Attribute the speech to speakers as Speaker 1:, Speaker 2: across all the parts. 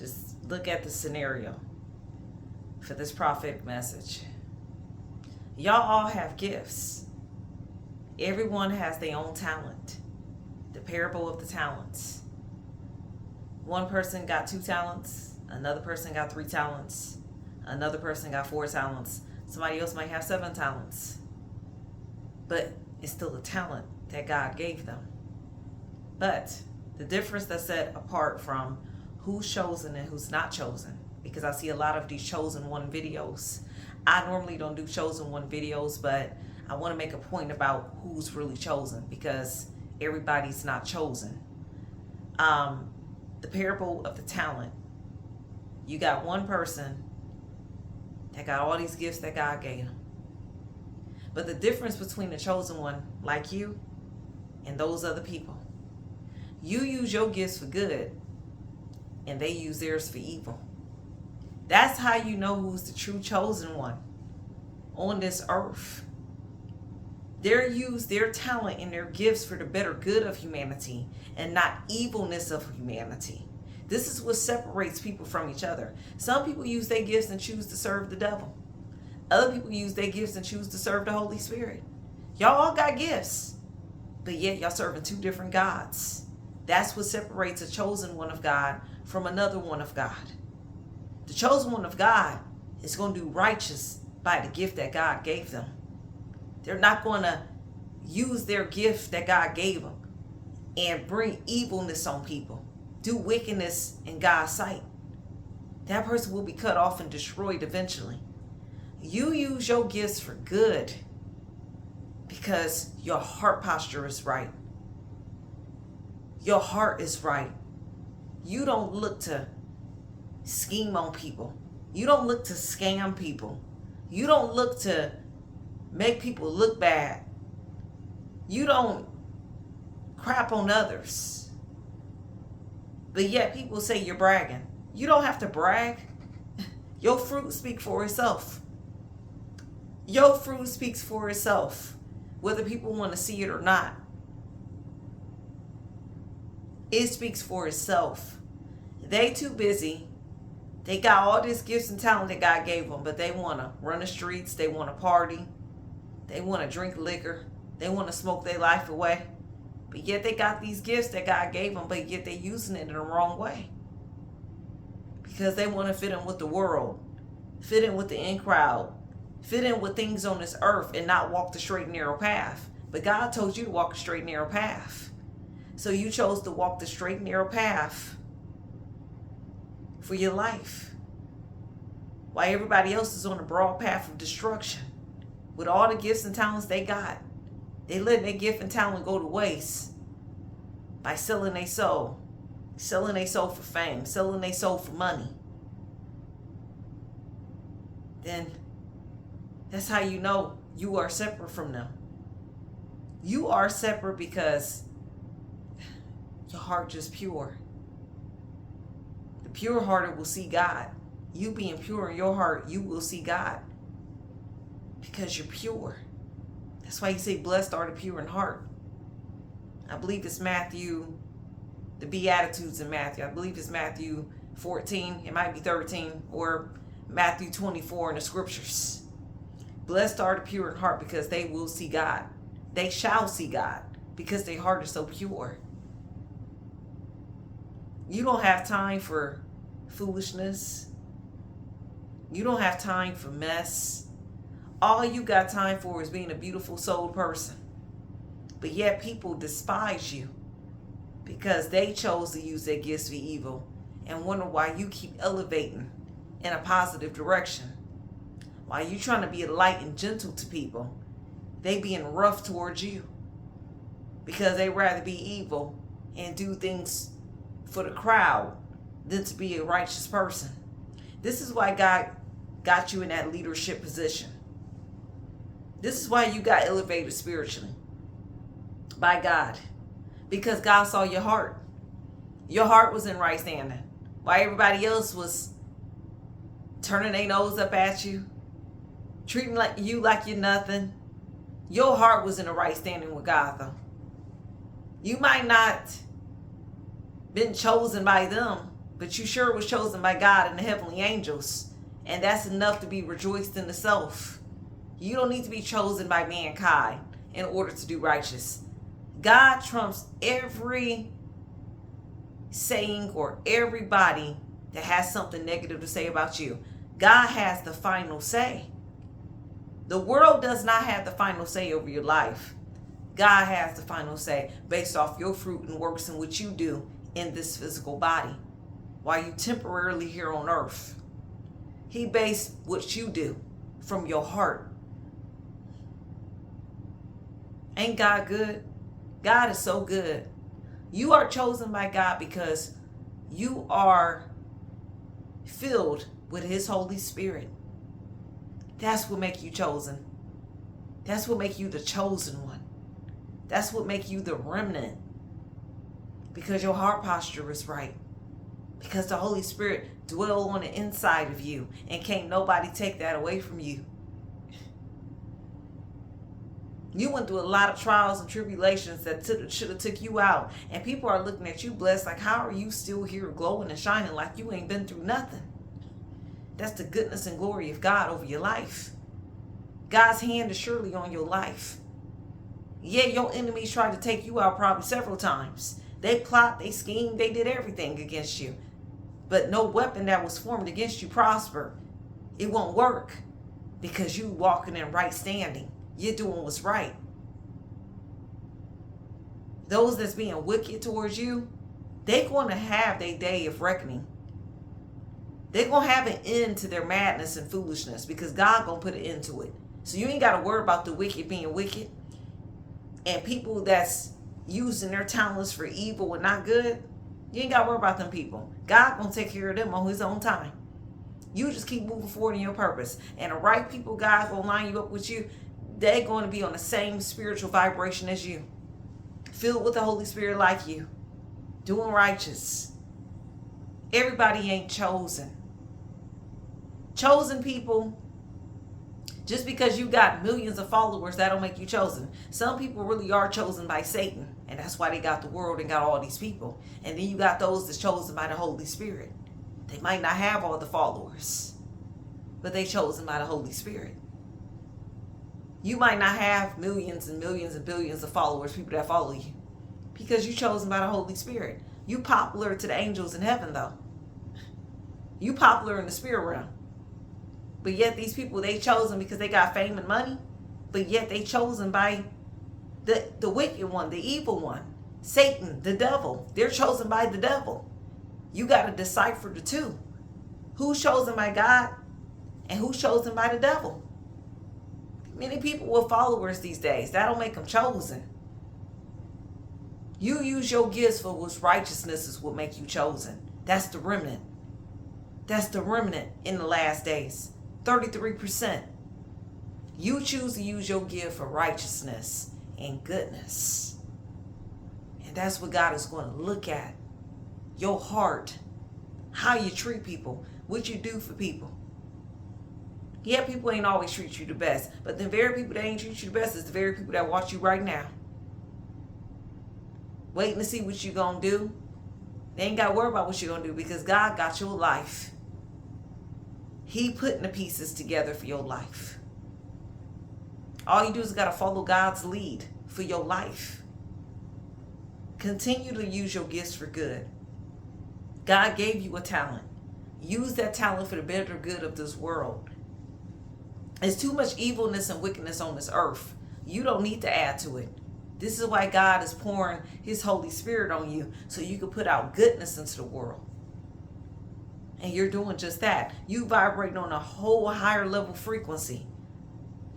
Speaker 1: Just look at the scenario for this prophetic message. Y'all all have gifts. Everyone has their own talent. The parable of the talents. One person got 2 talents. Another person got 3 talents. Another person got 4 talents. Somebody else might have 7 talents. But it's still a talent that God gave them. But the difference that's set apart from who's chosen and who's not chosen, because I see a lot of these chosen one videos. I normally don't do chosen one videos, but I want to make a point about who's really chosen, because everybody's not chosen. The parable of the talent. You got one person that got all these gifts that God gave them. But the difference between the chosen one, like you, and those other people, you use your gifts for good, and they use theirs for evil. That's how you know who's the true chosen one on this earth. They use their talent and their gifts for the better good of humanity and not evilness of humanity. This is what separates people from each other. Some people use their gifts and choose to serve the devil. Other people use their gifts and choose to serve the Holy Spirit. Y'all all got gifts, but yet y'all serving 2 different gods. That's what separates a chosen one of God from another one of God. The chosen one of God is going to do righteous by the gift that God gave them. They're not going to use their gift that God gave them and bring evilness on people, do wickedness in God's sight. That person will be cut off and destroyed eventually. You use your gifts for good because your heart posture is right. Your heart is right. You don't look to scheme on people. You don't look to scam people. You don't look to make people look bad. You don't crap on others. But yet people say you're bragging. You don't have to brag. Your fruit speaks for itself. Your fruit speaks for itself, whether people want to see it or not. It speaks for itself. They too busy. They got all these gifts and talent that God gave them, but they want to run the streets. They want to party. They want to drink liquor. They want to smoke their life away. But yet they got these gifts that God gave them, but yet they're using it in the wrong way. Because they want to fit in with the world, fit in with the in crowd, fit in with things on this earth and not walk the straight and narrow path. But God told you to walk a straight and narrow path. So you chose to walk the straight and narrow path for your life, while everybody else is on the broad path of destruction with all the gifts and talents they got. They letting their gift and talent go to waste by selling their soul for fame, selling their soul for money. Then that's how you know you are separate from them. You are separate because your heart just pure. The pure-hearted will see God. You being pure in your heart, you will see God because you're pure. That's why you say, blessed are the pure in heart. I believe it's Matthew, the Beatitudes in Matthew. I believe it's Matthew 14. It might be 13 or Matthew 24 in the scriptures. Blessed are the pure in heart because they will see God. They shall see God because their heart is so pure. You don't have time for foolishness. You don't have time for mess. All you got time for is being a beautiful souled person. But yet people despise you because they chose to use their gifts for evil and wonder why you keep elevating in a positive direction. While you trying to be light and gentle to people, they being rough towards you because they rather be evil and do things for the crowd than to be a righteous person. This is why God got you in that leadership position. This is why you got elevated spiritually by God, because God saw your heart. Your heart was in right standing. While everybody else was turning their nose up at you, treating you like you're nothing, your heart was in the right standing with God though. You might not been chosen by them, but you sure was chosen by God and the heavenly angels. And that's enough to be rejoiced in itself. You don't need to be chosen by mankind in order to do righteous. God trumps every saying or everybody that has something negative to say about you. God has the final say. The world does not have the final say over your life. God has the final say based off your fruit and works and what you do in this physical body while you temporarily here on earth. He based what you do from your heart. Ain't God good? God is so good. You are chosen by God because you are filled with his Holy Spirit. That's what makes you chosen. That's what makes you the chosen one. That's what makes you the remnant. Because your heart posture is right. Because the Holy Spirit dwells on the inside of you. And can't nobody take that away from you. You went through a lot of trials and tribulations that should have took you out. And people are looking at you blessed like, how are you still here glowing and shining like you ain't been through nothing? That's the goodness and glory of God over your life. God's hand is surely on your life. Yeah, your enemies tried to take you out probably several times. They plot, they scheme, they did everything against you. But no weapon that was formed against you prospered. It won't work because you walking in right standing. You're doing what's right. Those that's being wicked towards you, they're going to have their day of reckoning. They're going to have an end to their madness and foolishness because God going to put an end to it. So you ain't got to worry about the wicked being wicked and people that's using their talents for evil and not good. You ain't got to worry about them people. God going to take care of them on his own time. You just keep moving forward in your purpose. And the right people, God going to line you up with you. They're going to be on the same spiritual vibration as you. Filled with the Holy Spirit like you. Doing righteous. Everybody ain't chosen. Chosen people, just because you got millions of followers, that don't make you chosen. Some people really are chosen by Satan. And that's why they got the world and got all these people. And then you got those that's chosen by the Holy Spirit. They might not have all the followers, but they chosen by the Holy Spirit. You might not have millions and millions and billions of followers, people that follow you, because you're chosen by the Holy Spirit. You popular to the angels in heaven, though. You popular in the spirit realm. But yet these people, they chosen because they got fame and money. But yet they chosen by the wicked one, the evil one. Satan, the devil. They're chosen by the devil. You got to decipher the two. Who's chosen by God and who's chosen by the devil? Many people with followers these days. That don't make them chosen. You use your gifts for what's righteousness is what make you chosen. That's the remnant. That's the remnant in the last days. 33%. You choose to use your gift for righteousness and goodness. And that's what God is going to look at. Your heart. How you treat people. What you do for people. Yeah, people ain't always treat you the best. But the very people that ain't treat you the best is the very people that watch you right now. Waiting to see what you gonna do. They ain't got to worry about what you're gonna do because God got your life. He putting the pieces together for your life. All you do is got to follow God's lead for your life. Continue to use your gifts for good. God gave you a talent. Use that talent for the better good of this world. There's too much evilness and wickedness on this earth. You don't need to add to it. This is why God is pouring his Holy Spirit on you so you can put out goodness into the world. And you're doing just that. You vibrate on a whole higher level frequency.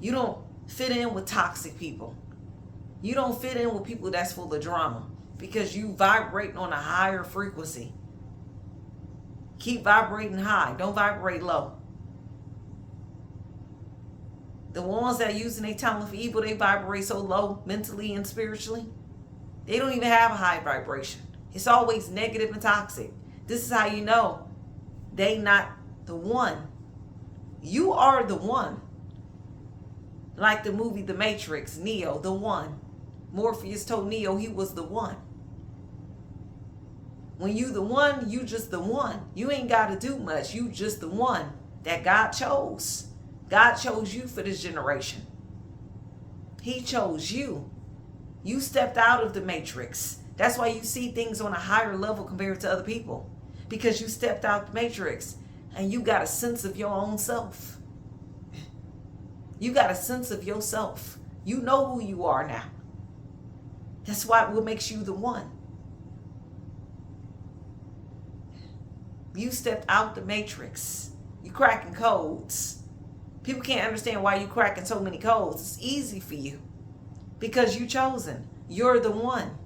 Speaker 1: You don't fit in with toxic people. You don't fit in with people that's full of drama because you vibrate on a higher frequency. Keep vibrating high. Don't vibrate low. The ones that are using their talent for evil, they vibrate so low mentally and spiritually. They don't even have a high vibration. It's always negative and toxic. This is how you know they not the one. You are the one. Like the movie The Matrix, Neo, the one. Morpheus told Neo he was the one. When you the one, you just the one. You ain't got to do much. You just the one that God chose. God chose you for this generation. He chose you. You stepped out of the matrix. That's why you see things on a higher level compared to other people. Because you stepped out the matrix and you got a sense of your own self. You got a sense of yourself. You know who you are now. That's what makes you the one. You stepped out the matrix. You cracking codes. People can't understand why you cracking so many codes. It's easy for you. Because you chosen. You're the one.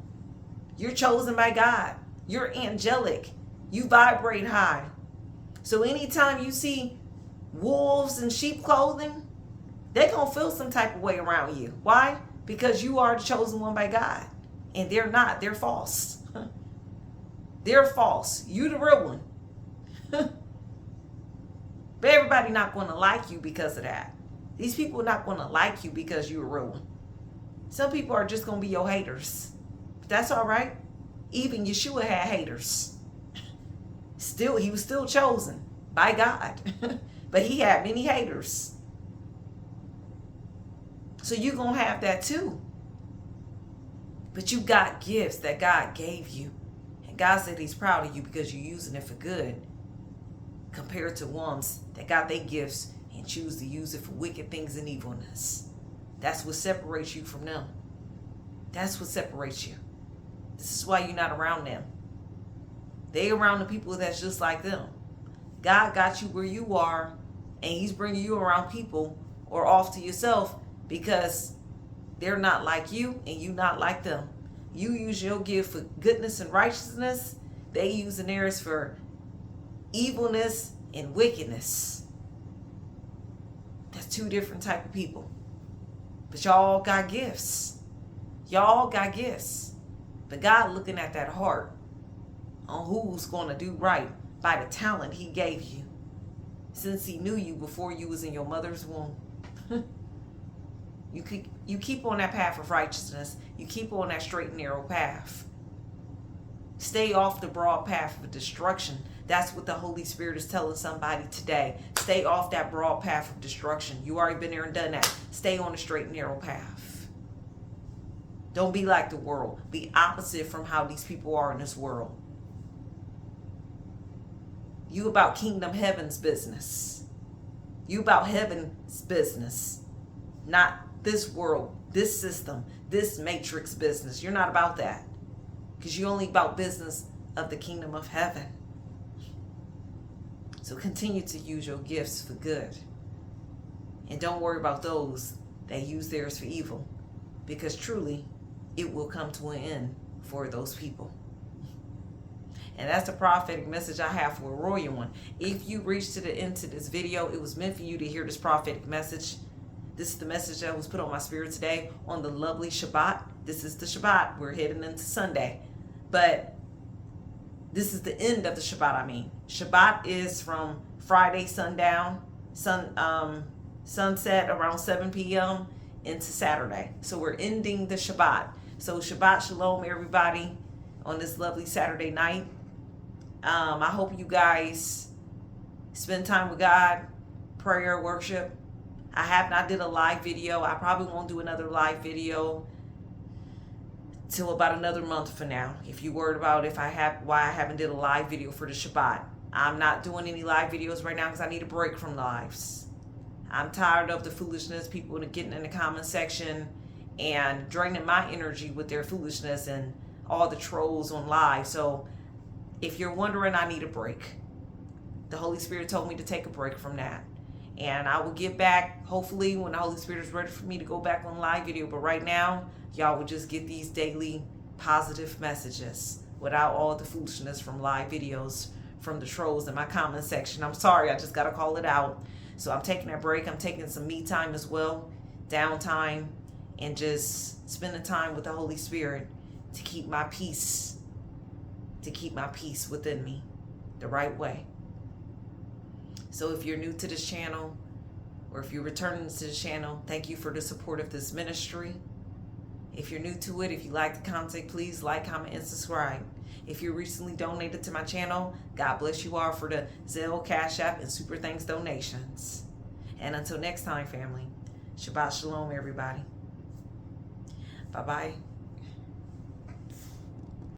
Speaker 1: You're chosen by God. You're angelic. You vibrate high. So anytime you see wolves in sheep clothing, they're going to feel some type of way around you. Why? Because you are the chosen one by God. And they're not. They're false. They're false. You the real one. But everybody not going to like you because of that. These people are not going to like you because you're a real one. Some people are just going to be your haters. But that's all right. Even Yeshua had haters. He was still chosen by God. But he had many haters. So you're going to have that too. But you got gifts that God gave you. And God said he's proud of you because you're using it for good. Compared to ones that got their gifts and choose to use it for wicked things and evilness. That's what separates you from them. That's what separates you. This is why you're not around them. They around the people that's just like them. God got you where you are, and he's bringing you around people or off to yourself because they're not like you and you not like them. You use your gift for goodness and righteousness. They using theirs for evilness and wickedness. That's two different type of people. But y'all got gifts. Y'all got gifts. But God looking at that heart on who's going to do right by the talent he gave you. Since he knew you before you was in your mother's womb. You keep on that path of righteousness. You keep on that straight and narrow path. Stay off the broad path of destruction. That's what the Holy Spirit is telling somebody today. Stay off that broad path of destruction. You already been there and done that. Stay on the straight and narrow path. Don't be like the world. Be opposite from how these people are in this world. You about kingdom heaven's business. You about heaven's business. Not this world, this system, this matrix business. You're not about that. Because you're only about business of the kingdom of heaven. So continue to use your gifts for good. And don't worry about those that use theirs for evil. Because truly, it will come to an end for those people. And that's the prophetic message I have for a royal one. If you reach to the end to this video, it was meant for you to hear this prophetic message. This is the message that was put on my spirit today on the lovely Shabbat. This is the Shabbat. We're heading into Sunday. But this is the end of the Shabbat, Shabbat is from Friday sundown, sunset around 7 p.m. into Saturday. So we're ending the Shabbat. So Shabbat Shalom, everybody, on this lovely Saturday night. I hope you guys spend time with God, prayer, worship. I have not did a live video. I probably won't do another live video till about another month from now. If you worried about why I haven't did a live video for the Shabbat. I'm not doing any live videos right now because I need a break from lives. I'm tired of the foolishness, people getting in the comment section and draining my energy with their foolishness and all the trolls on live. So if you're wondering, I need a break. The Holy Spirit told me to take a break from that. And I will get back, hopefully, when the Holy Spirit is ready for me to go back on live video. But right now, y'all will just get these daily positive messages without all the foolishness from live videos from the trolls in my comment section. I'm sorry, I just got to call it out. So I'm taking that break. I'm taking some me time as well, downtime, and just spending time with the Holy Spirit to keep my peace, within me the right way. So if you're new to this channel, or if you're returning to this channel, thank you for the support of this ministry. If you're new to it, if you like the content, please like, comment, and subscribe. If you recently donated to my channel, God bless you all for the Zelle, Cash App, and Super Thanks donations. And until next time, family, Shabbat Shalom, everybody. Bye-bye.